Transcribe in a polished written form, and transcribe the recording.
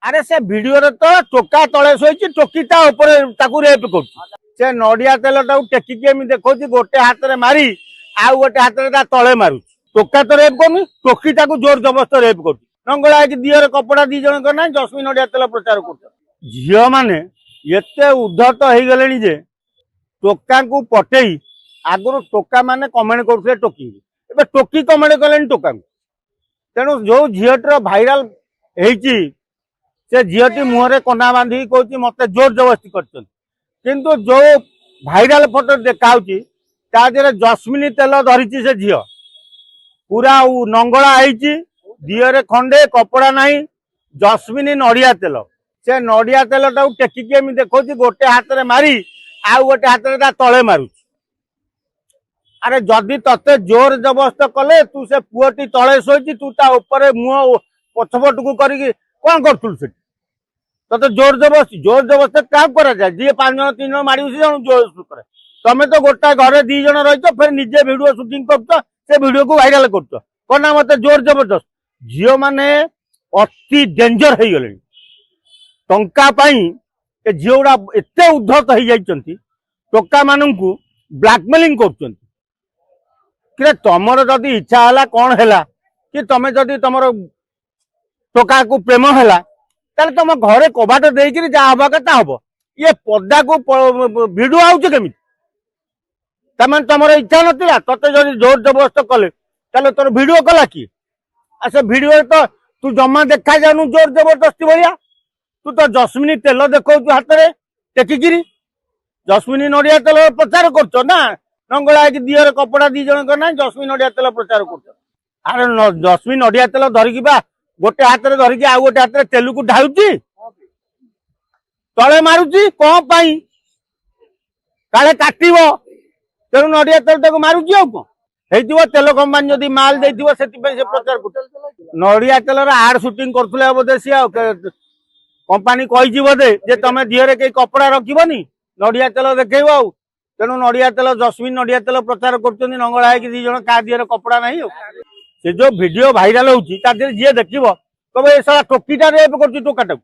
अरे से वीडियो रे तो टोका तले शोची टोकी ता ऊपर ताकू रेप कर से नडिया तेल टा टेकिकी एमि देखो गोटे हाथ रे मारी आ गोटे हाथ रे ता तले मारू टोका तो रेप करनी टोकी ताकू जोर जबरदस्त रेप कर नंगला दिहर कपड़ा दी जन ना जस्मिन नडिया तेल प्रचार कर झील मैंने एते उद्धत हो गले जे टोका को पटेई आगुरी टोका मैंने कमेंट करते टोकी ए टोकी कमेंट कले टोका तेणु जो झीटर भाइराल होती से झीटी मुहरे कना बांधिक कौच मत जोर जबरदस्ती कर जो भाइराल फोटो देखा देहरे जस्मिन तेल धरी से झील पूरा नंगला दिहरे खंडे कपड़ा नहीं जस्मिन नडिया तेल से नडिया तेल टा टेकिकी एमि देखो गोटे हाथ रे मारी आ गोटे हाथ रे तले मारू अरे जदि तते जोर जबरदस्त कले तू से पुअटी तले शोची तू ता ऊपर मुह पछपट को करी कौन करथुल से तते जोर जबरदस्त क्या करा जाए जी 5 जन 3 जन मारी उसी जन जोर करे तमे तो गोटा घरे 2 जन रहितो फिर निजे वीडियो शूटिंग करतो से वीडियो को वायरल करतो कोना मते जोर जबरदस्त झियो माने अति डेंजर हो गले टंका पाई ए झियोड़ा एते उद्धत हो जाइचंती टोका माननकु ब्लैकमेलिंग करचंती कि तमर जदि इच्छा है कौन है कि तुम जदि तुम टोका को प्रेम है तुम घरे कबाट देकर जहाँ हवा कथा हम ये पदा को भिड़ आमि तमें तुम इच्छा नाला ते जब जोर जबरदस्त कले तोर भिड कला किए आ से भिडियो तो तू जमा देखा जानु जोर जबरदस्ती भाया तू तो जस्मिन तेल देखा हाथ में टेकिकी जस्मिन नडिया तेल प्रचार कर ना नंगला दिहर कपड़ा दी जन ना जस्मिन नडिया तेल प्रचार कर अरे जस्मिन नडिया तेल धरिकी बा गोटे हाथ में धरिकी आ गोटे हाथ में तेल को ढाऊची तले मारुची कौन पाई काले काटिब तेणु नडिया तेल ताको मारुची आ कौन हो तेल कंपानी जदि माल देथिबो सेति से प्रचार कर नडिया तेल आड शूटिंग करथुले बोधे सी कंपानी कही बोधे जे तमे दिहरे के कपड़ा रखिबनी नडिया तेल देखैबो आ तेणु नडिया तेल जस्मिन नडिया तेल प्रचार कर नंगला है 2 जन क्या दिहर कपड़ा नहीं से जो वीडियो भाइराल होती जी देखिए कहे सारा टोकीटा रेप कर टोकाटा